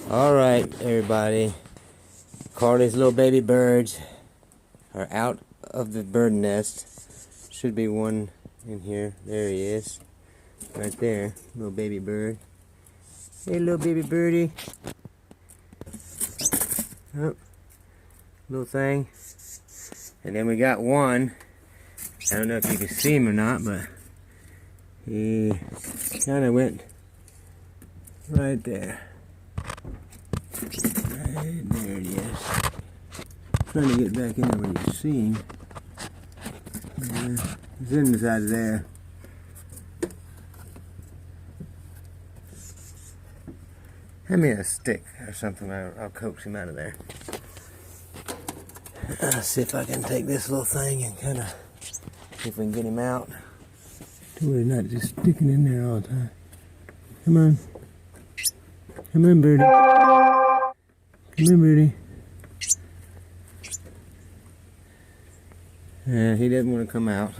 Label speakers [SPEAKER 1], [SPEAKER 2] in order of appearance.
[SPEAKER 1] Alright, everybody. Carly's little baby birds are out of the bird nest. Should be one in here. There he is. Right there. Little baby bird. Hey, little baby birdie. Oh, little thing. And then we got one. I don't know if you can see him or not, but he kind of went right there. Right there it is. Trying to get back in there where you see him. He's inside of there. Hand me a stick or something. I'll coax him out of there. I'll see if I can take this little thing and kind of see if we can get him out. To where he's not just sticking in there all the time. Come on. Come on, birdie. Come on, birdie. Yeah, he doesn't want to come out.